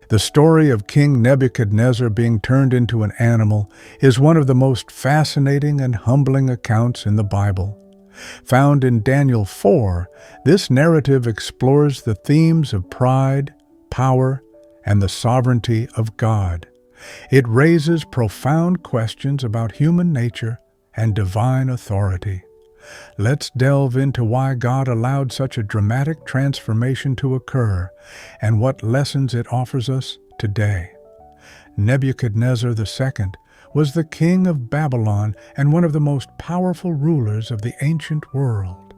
The story of King Nebuchadnezzar being turned into an animal is one of the most fascinating and humbling accounts in the Bible. Found in Daniel 4, this narrative explores the themes of pride, power, and the sovereignty of God. It raises profound questions about human nature and divine authority. Let's delve into why God allowed such a dramatic transformation to occur and what lessons it offers us today. Nebuchadnezzar II was the king of Babylon and one of the most powerful rulers of the ancient world.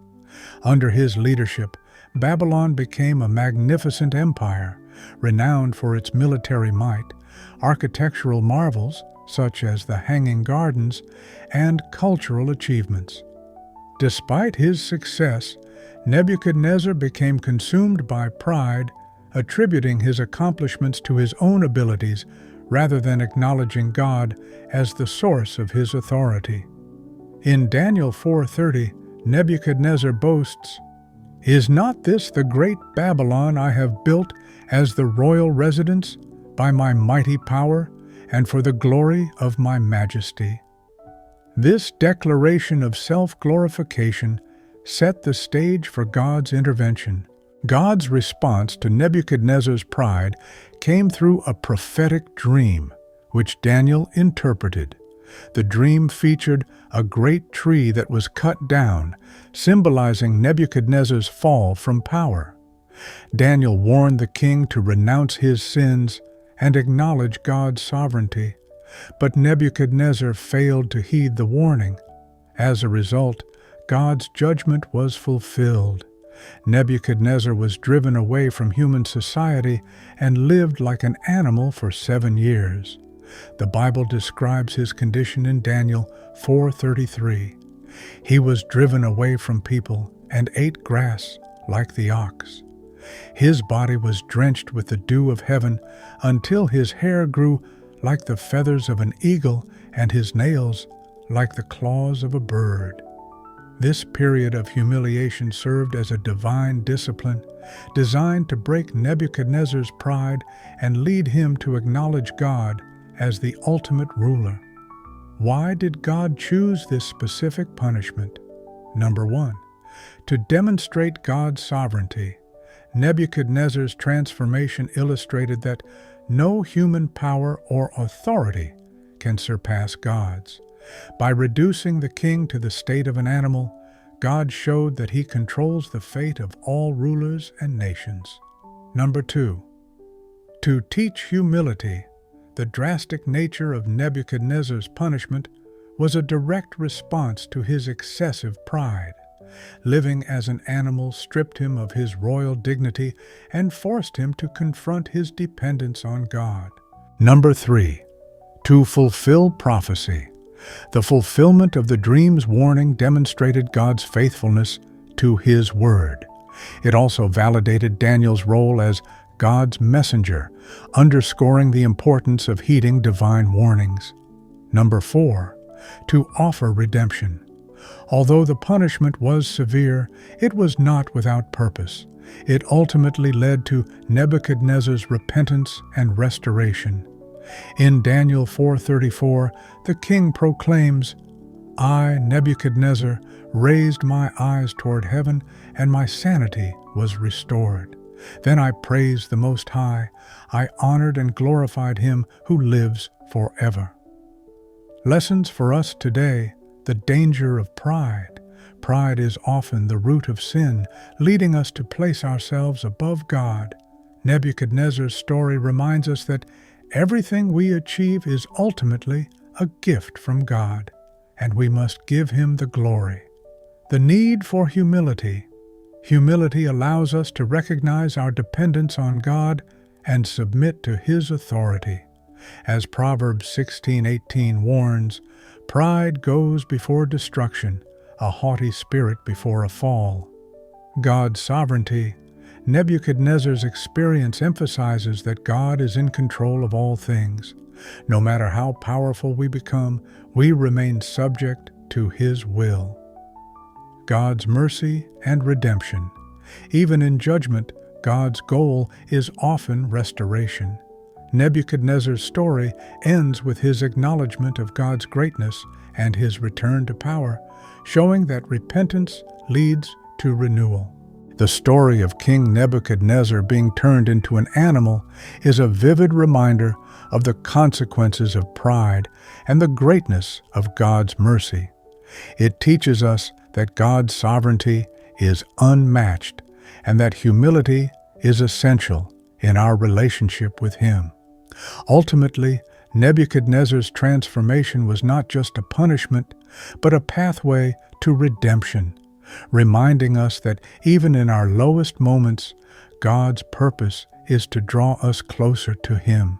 Under his leadership, Babylon became a magnificent empire, renowned for its military might, architectural marvels such as the Hanging Gardens, and cultural achievements. Despite his success, Nebuchadnezzar became consumed by pride, attributing his accomplishments to his own abilities rather than acknowledging God as the source of his authority. In Daniel 4:30, Nebuchadnezzar boasts, "Is not this the great Babylon I have built as the royal residence by my mighty power and for the glory of my majesty?" This declaration of self-glorification set the stage for God's intervention. God's response to Nebuchadnezzar's pride came through a prophetic dream, which Daniel interpreted. The dream featured a great tree that was cut down, symbolizing Nebuchadnezzar's fall from power. Daniel warned the king to renounce his sins and acknowledge God's sovereignty. But Nebuchadnezzar failed to heed the warning. As a result, God's judgment was fulfilled. Nebuchadnezzar was driven away from human society and lived like an animal for 7 years. The Bible describes his condition in Daniel 4:33. He was driven away from people and ate grass like the ox. His body was drenched with the dew of heaven until his hair grew like the feathers of an eagle and his nails like the claws of a bird. This period of humiliation served as a divine discipline designed to break Nebuchadnezzar's pride and lead him to acknowledge God as the ultimate ruler. Why did God choose this specific punishment? Number 1. To demonstrate God's sovereignty. Nebuchadnezzar's transformation illustrated that no human power or authority can surpass God's. By reducing the king to the state of an animal, God showed that he controls the fate of all rulers and nations. Number 2. To teach humility. The drastic nature of Nebuchadnezzar's punishment was a direct response to his excessive pride. Living as an animal stripped him of his royal dignity and forced him to confront his dependence on God. Number 3. To fulfill prophecy. The fulfillment of the dream's warning demonstrated God's faithfulness to His word. It also validated Daniel's role as God's messenger, underscoring the importance of heeding divine warnings. Number 4. To offer redemption. Although the punishment was severe, it was not without purpose. It ultimately led to Nebuchadnezzar's repentance and restoration. In Daniel 4:34, the king proclaims, "I, Nebuchadnezzar, raised my eyes toward heaven, and my sanity was restored. Then I praised the Most High. I honored and glorified Him who lives forever." Lessons for us today. The danger of pride. Pride is often the root of sin, leading us to place ourselves above God. Nebuchadnezzar's story reminds us that everything we achieve is ultimately a gift from God, and we must give Him the glory. The need for humility. Humility allows us to recognize our dependence on God and submit to His authority. As Proverbs 16:18 warns, "Pride goes before destruction, a haughty spirit before a fall." God's sovereignty. Nebuchadnezzar's experience emphasizes that God is in control of all things. No matter how powerful we become, we remain subject to His will. God's mercy and redemption. Even in judgment, God's goal is often restoration. Nebuchadnezzar's story ends with his acknowledgement of God's greatness and his return to power, showing that repentance leads to renewal. The story of King Nebuchadnezzar being turned into an animal is a vivid reminder of the consequences of pride and the greatness of God's mercy. It teaches us that God's sovereignty is unmatched and that humility is essential in our relationship with Him. Ultimately, Nebuchadnezzar's transformation was not just a punishment, but a pathway to redemption, reminding us that even in our lowest moments, God's purpose is to draw us closer to Him.